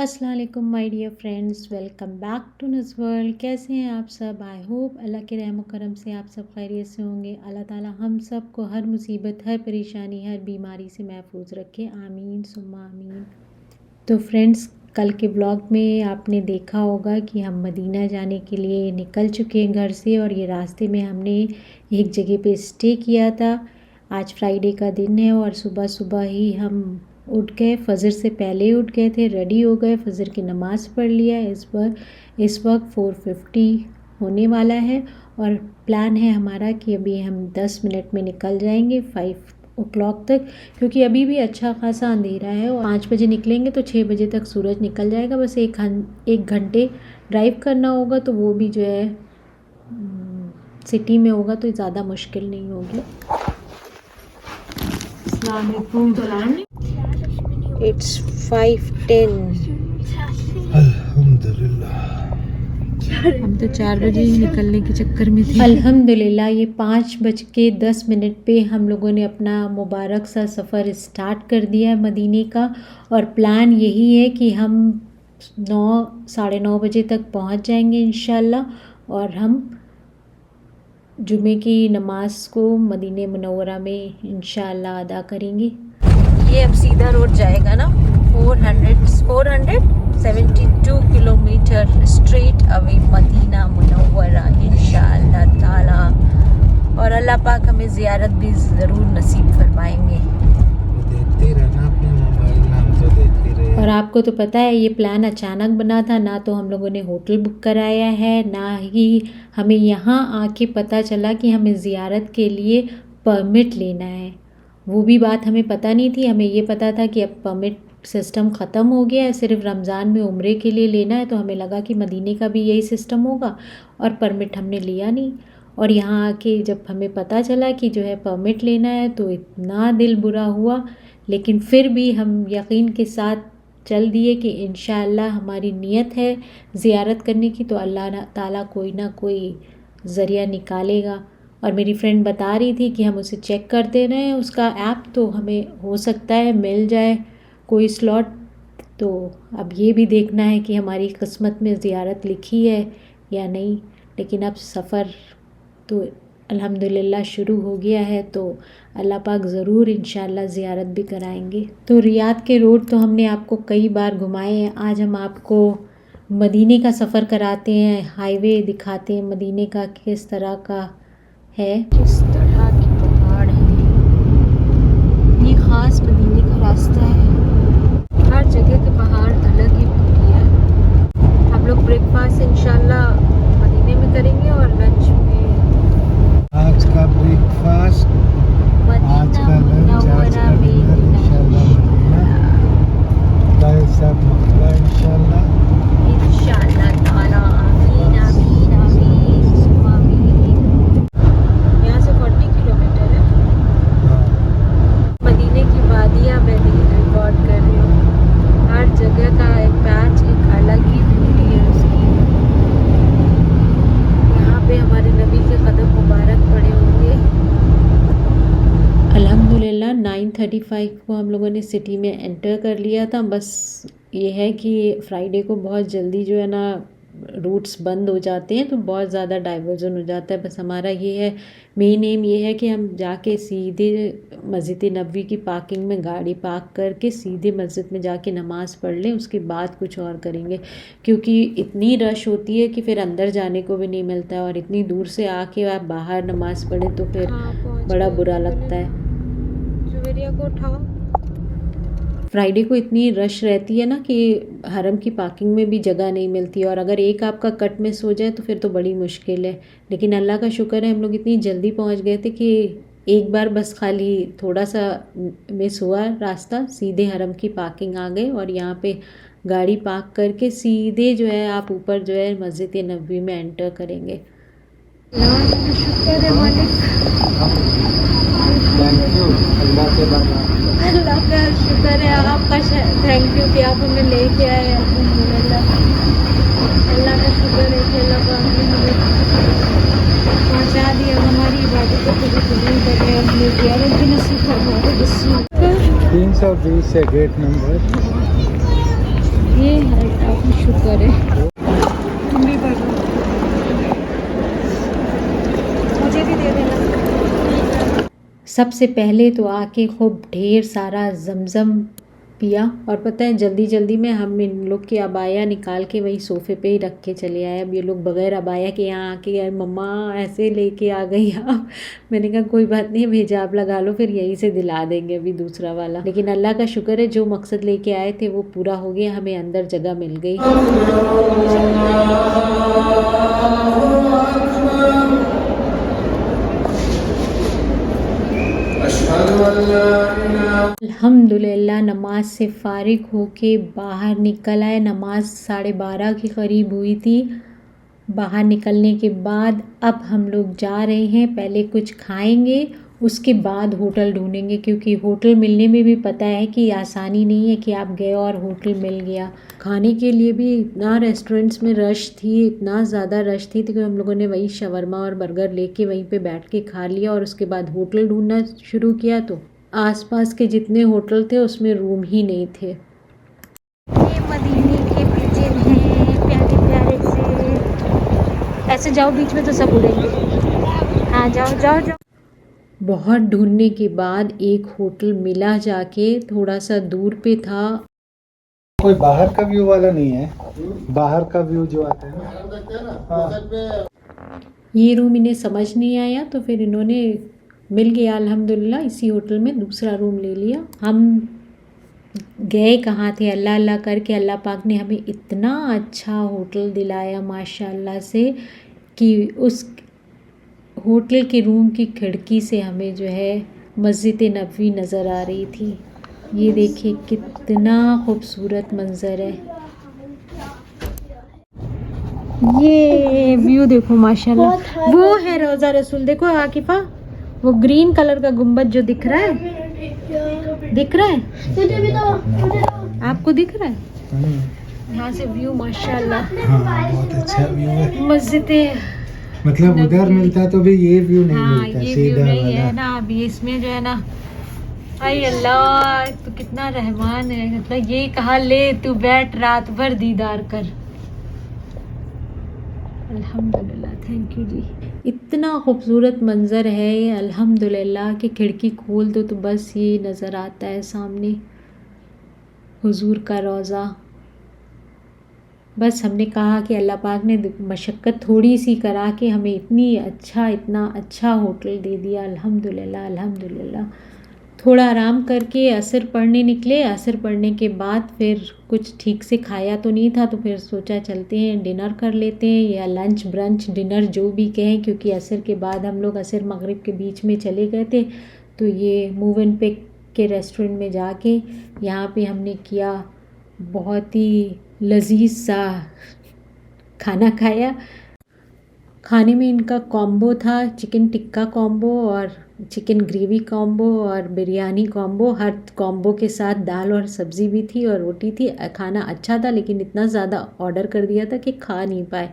अस्सलाम वालेकुम my dear friends, welcome back to Naz world. कैसे हैं आप सब? आई होप अल्लाह के रहम करम से आप सब खैरियत से होंगे। अल्लाह ताला हम सब को हर मुसीबत, हर परेशानी, हर बीमारी से महफूज रखे, आमीन सुम्मा आमीन। तो फ्रेंड्स, कल के व्लॉग में आपने देखा होगा कि हम मदीना जाने के लिए निकल चुके हैं घर से, और ये रास्ते में हमने एक जगह पे स्टे किया था। आज फ्राइडे का दिन है और सुबह सुबह ही हम उठ गए, फ़जर से पहले ही उठ गए थे, रेडी हो गए, फ़जर की नमाज़ पढ़ लिया। इस वक्त 4:50 होने वाला है और प्लान है हमारा कि अभी हम 10 मिनट में निकल जाएंगे 5 o'clock तक, क्योंकि अभी भी अच्छा खासा अंधेरा है और 5 बजे निकलेंगे तो 6 बजे तक सूरज निकल जाएगा। बस एक घंटे ड्राइव करना होगा, तो वो भी जो है सिटी में होगा तो ज़्यादा मुश्किल नहीं होगी। It's 5:10। अल्हम्दुलिल्लाह। हम तो 4 बजे ही निकलने के चक्कर में थे। अल्हम्दुलिल्लाह ये 5:10 पे हम लोगों ने अपना मुबारक सा सफ़र स्टार्ट कर दिया है मदीने का। और प्लान यही है कि हम 9 साढ़े 9 बजे तक पहुंच जाएंगे इंशाल्लाह, और हम जुमे की नमाज को मदीने मुनव्वरा में इंशाल्लाह अदा करेंगे। ये अब सीधा रोड जाएगा ना, 472 kilometre straight away Madinah Munawwarah इंशाअल्लाह ताला। और अल्लाह पाक हमें ज़ियारत भी ज़रूर नसीब फरमाएंगे। देखते रहना अपने मोबाइल में, हम तो देखते रहे। और आपको तो पता है ये प्लान अचानक बना था, ना तो हम लोगों ने होटल बुक कराया है, ना ही हमें यहाँ आके पता चला कि हमें ज़ियारत के लिए परमिट लेना है। वो भी बात हमें पता नहीं थी। हमें ये पता था कि अब परमिट सिस्टम ख़त्म हो गया है, सिर्फ रमज़ान में उम्रे के लिए लेना है। तो हमें लगा कि मदीने का भी यही सिस्टम होगा, और परमिट हमने लिया नहीं। और यहाँ आके जब हमें पता चला कि जो है परमिट लेना है तो इतना दिल बुरा हुआ, लेकिन फिर भी हम यकीन के साथ चल दिए कि इंशाअल्लाह हमारी नीयत है ज़ियारत करने की, तो अल्लाह ताला कोई ना कोई ज़रिया निकालेगा। और मेरी फ्रेंड बता रही थी कि हम उसे चेक करते रहें उसका ऐप, तो हमें हो सकता है मिल जाए कोई स्लॉट। तो अब ये भी देखना है कि हमारी किस्मत में ज़ियारत लिखी है या नहीं। लेकिन अब सफ़र तो अल्हम्दुलिल्लाह शुरू हो गया है, तो अल्लाह पाक ज़रूर इंशाअल्लाह ज़ियारत भी कराएंगे। तो रियाद के रोड तो हमने आपको कई बार घुमाए हैं, आज हम आपको मदीने का सफ़र कराते हैं, हाईवे दिखाते हैं मदीने का किस तरह का है। जिस तरह की पहाड़ है, ये ख़ास मदीने का रास्ता है। हर जगह के पहाड़ अलग ही होती है। हम लोग ब्रेकफास्ट इंशाल्लाह मदीने में करेंगे और लंच में आज का ब्रेकफास्ट, आज का लंच, आज का डिनर इंशाल्लाह मदीना सब मक्का इंशाल्लाह ताला। आमीन आमीन आमीन सुम्मा आमीन। यहाँ से 40 किलोमीटर है। मदीने की वादियाँ मैं रिकॉर्ड कर रही हूँ। हर जगह का एक पैच, एक अलग ही ब्यूटी है उसकी। यहाँ पे हमारे नबी के कदम मुबारक पड़े होंगे। अल्हम्दुलिल्लाह 9:35 को हम लोगों ने सिटी में एंटर कर लिया था। बस ये है कि फ्राइडे को बहुत जल्दी जो है ना रूट्स बंद हो जाते हैं, तो बहुत ज़्यादा डाइवर्जन हो जाता है। बस हमारा ये है, मेन एम ये है कि हम जाके सीधे मस्जिद नबवी की पार्किंग में गाड़ी पार्क करके सीधे मस्जिद में जाके नमाज़ पढ़ लें, उसके बाद कुछ और करेंगे। क्योंकि इतनी रश होती है कि फिर अंदर जाने को भी नहीं मिलता है, और इतनी दूर से आके आप बाहर नमाज़ पढ़ें तो फिर बड़ा बुरा लगता है। जुवेरिया को उठाओ। फ्राइडे को इतनी रश रहती है ना कि हरम की पार्किंग में भी जगह नहीं मिलती, और अगर एक आपका कट मिस हो जाए तो फिर तो बड़ी मुश्किल है। लेकिन अल्लाह का शुक्र है हम लोग इतनी जल्दी पहुंच गए थे कि एक बार बस खाली थोड़ा सा मिस हुआ रास्ता, सीधे हरम की पार्किंग आ गए और यहाँ पे गाड़ी पार्क करके सीधे जो है आप ऊपर जो है मस्जिद नबवी में एंटर करेंगे। शुक्र है मालिक, थैंक यू अल्लाह के बाद। अल्लाह का शुक्र है, आपका थैंक यू कि आप हमें लेके आए। अल्हम्दुलिल्लाह अल्लाह का शुक्र है कि अल्लाह पाक ने हमें पहुँचा दिया। हमारी इबादतों को भी कबूल कर रहे हैं, अपनी ज़ियारत भी नसीब फरमा दे। 320 है गेट नंबर। ये है काफ़ी शुक्र है। तुम भी पढ़ लो, मुझे भी दे देना। सबसे पहले तो आके खूब ढेर सारा जमज़म पिया और पता है जल्दी जल्दी में हम इन लोग की अबाया निकाल के वही सोफ़े पे ही रख के चले आए। अब ये लोग बगैर अबाया के यहाँ आके यार मम्मा ऐसे लेके आ गई आप। मैंने कहा कोई बात नहीं, हिजाब लगा लो, फिर यहीं से दिला देंगे अभी दूसरा वाला। लेकिन अल्लाह का शुक्र है जो मकसद लेके आए थे वो पूरा हो गया, हमें अंदर जगह मिल गई। अल्हम्दुलिल्लाह नमाज से फ़ारिग होके बाहर निकल आए। नमाज 12:30 के करीब हुई थी। बाहर निकलने के बाद अब हम लोग जा रहे हैं, पहले कुछ खाएंगे उसके बाद होटल ढूंढेंगे, क्योंकि होटल मिलने में भी पता है कि आसानी नहीं है कि आप गए और होटल मिल गया। खाने के लिए भी इतना रेस्टोरेंट्स में रश थी, इतना ज़्यादा रश थी कि हम लोगों ने वही शवरमा और बर्गर लेके वहीं पे बैठ के खा लिया और उसके बाद होटल ढूंढना शुरू किया। तो आसपास के जितने होटल थे उसमें रूम ही नहीं थे। ये मदीने के बीचें हैं प्यारे प्यारे से, ऐसे जाओ बीच में तो सब उड़ेंगे। हाँ जाओ जाओ जाओ। बहुत ढूंढने के बाद एक होटल मिला जाके, थोड़ा सा दूर पे था। कोई बाहर का व्यू वाला नहीं है, बाहर का व्यू जो आता है ना। हाँ। ये रूम इन्हें समझ नहीं आया तो फिर इन्होंने मिल गया अल्हम्दुलिल्लाह, इसी होटल में दूसरा रूम ले लिया। हम गए कहाँ थे, अल्लाह अल्लाह करके अल्लाह पाक ने हमें इतना अच्छा होटल दिलाया माशाल्लाह से कि उस होटल के रूम की खिड़की से हमें जो है मस्जिद नबवी नज़र आ रही थी। ये देखिए कितना खूबसूरत मंज़र है। ये व्यू देखो माशाल्लाह, वो है रोज़ा रसूल। देखो आकिफा, वो ग्रीन कलर का गुम्बद जो दिख रहा है, दिख रहा है आपको, दिख रहा है यहाँ से व्यू माशाल्लाह। हाँ बहुत अच्छा व्यू है। मस्जिद मतलब उधर मिलता तो भी ये व्यू नहीं मिलता, ये सीधा व्यू नहीं वाला। है ना। अभी इसमें जो है ना, अरे अल्लाह तो कितना रहमान है। मतलब ये कहा ले तू बैठ रात भर दीदार कर। अल्हम्दुलिल्लाह, थैंक यू जी। इतना खूबसूरत मंज़र है ये अल्हम्दुलिल्लाह कि खिड़की खोल दो तो बस ये नज़र आता है सामने हुजूर का रोज़ा। बस हमने कहा कि अल्लाह पाक ने मशक्क़त थोड़ी सी करा के हमें इतना अच्छा होटल दे दिया। अल्हम्दुलिल्लाह अल्हम्दुलिल्लाह। थोड़ा आराम करके असर पढ़ने निकले। असर पढ़ने के बाद फिर कुछ ठीक से खाया तो नहीं था, तो फिर सोचा चलते हैं डिनर कर लेते हैं, या लंच ब्रंच डिनर जो भी कहें, क्योंकि असर के बाद हम लोग असर मगरिब के बीच में चले गए थे। तो ये मूव एंड पिक के रेस्टोरेंट में जाके यहाँ पे हमने किया बहुत ही लजीज सा खाना खाया। खाने में इनका कॉम्बो था, चिकन टिक्का कॉम्बो और चिकन ग्रेवी कॉम्बो और बिरयानी कॉम्बो। हर कॉम्बो के साथ दाल और सब्ज़ी भी थी और रोटी थी। खाना अच्छा था, लेकिन इतना ज़्यादा ऑर्डर कर दिया था कि खा नहीं पाए।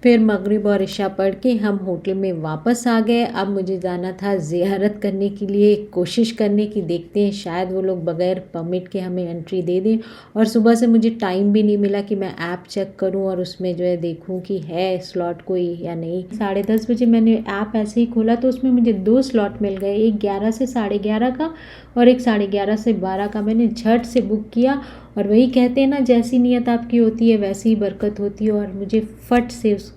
फिर मगरिब और इशा पढ़ के हम होटल में वापस आ गए। अब मुझे जाना था ज़ियारत करने के लिए, कोशिश करने की, देखते हैं शायद वो लोग बग़ैर परमिट के हमें एंट्री दे दें। और सुबह से मुझे टाइम भी नहीं मिला कि मैं ऐप चेक करूं और उसमें जो है देखूं कि है स्लॉट कोई या नहीं। 10:30 बजे मैंने ऐप ऐसे ही खोला तो उसमें मुझे 2 स्लॉट मिल गए, एक 11 से 11:30 का और एक 11:30 से 12 का। मैंने झट से बुक किया और वही कहते हैं ना, जैसी नीयत आपकी होती है वैसी ही बरकत होती है। और मुझे फट से उस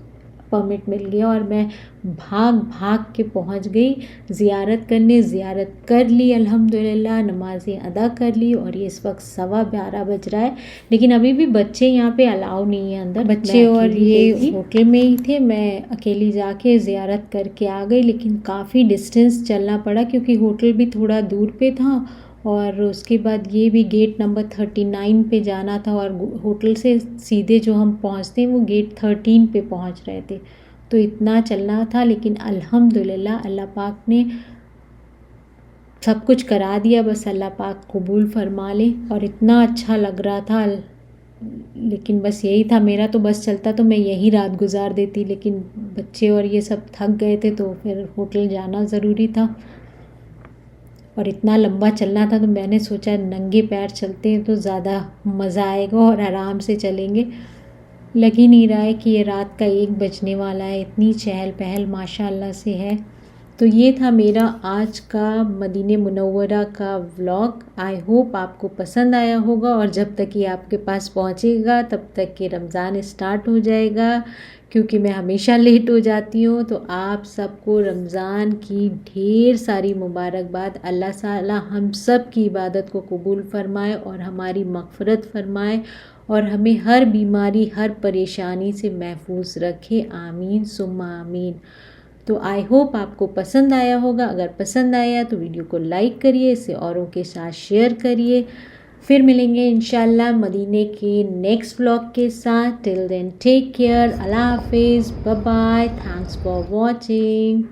परमिट मिल गया और मैं भाग भाग के पहुंच गई ज़ियारत करने। ज़ियारत कर ली अल्हम्दुलिल्लाह, नमाज़ें अदा कर ली और ये इस वक्त 12:15 बज रहा है। लेकिन अभी भी बच्चे यहाँ पे अलाउ नहीं है अंदर, बच्चे और ये होटल में ही थे। मैं अकेली जाके ज़ियारत करके आ गई, लेकिन काफ़ी डिस्टेंस चलना पड़ा क्योंकि होटल भी थोड़ा दूर पे था और उसके बाद ये भी गेट नंबर 39 पे जाना था और होटल से सीधे जो हम पहुंचते हैं वो गेट 13 पे पहुंच रहे थे। तो इतना चलना था, लेकिन अल्हम्दुलिल्लाह अल्लाह पाक ने सब कुछ करा दिया। बस अल्लाह पाक कबूल फरमा ले। और इतना अच्छा लग रहा था, लेकिन बस यही था, मेरा तो बस चलता तो मैं यही रात गुजार देती, लेकिन बच्चे और ये सब थक गए थे तो फिर होटल जाना ज़रूरी था। और इतना लंबा चलना था तो मैंने सोचा नंगे पैर चलते हैं तो ज़्यादा मज़ा आएगा और आराम से चलेंगे। लग ही नहीं रहा है कि ये रात का 1 बजने वाला है, इतनी चहल पहल माशाल्लाह से है। तो ये था मेरा आज का मदीने मुनव्वरा का व्लॉग। आई होप आपको पसंद आया होगा और जब तक ये आपके पास पहुंचेगा तब तक कि रमज़ान स्टार्ट हो जाएगा, क्योंकि मैं हमेशा लेट हो जाती हूँ। तो आप सबको रमज़ान की ढेर सारी मुबारकबाद। अल्लाह ताला हम सब की इबादत को कबूल फ़रमाए और हमारी मग़फ़िरत फ़रमाए और हमें हर बीमारी हर परेशानी से महफूज रखे। आमीन सुम्मा आमीन। तो आई होप आपको पसंद आया होगा। अगर पसंद आया तो वीडियो को लाइक करिए, इसे औरों के साथ शेयर करिए। फिर मिलेंगे इंशाल्लाह मदीने के नेक्स्ट व्लॉग के साथ। टिल देन टेक केयर, अल्लाह हाफिज़, bye bye, thanks for watching.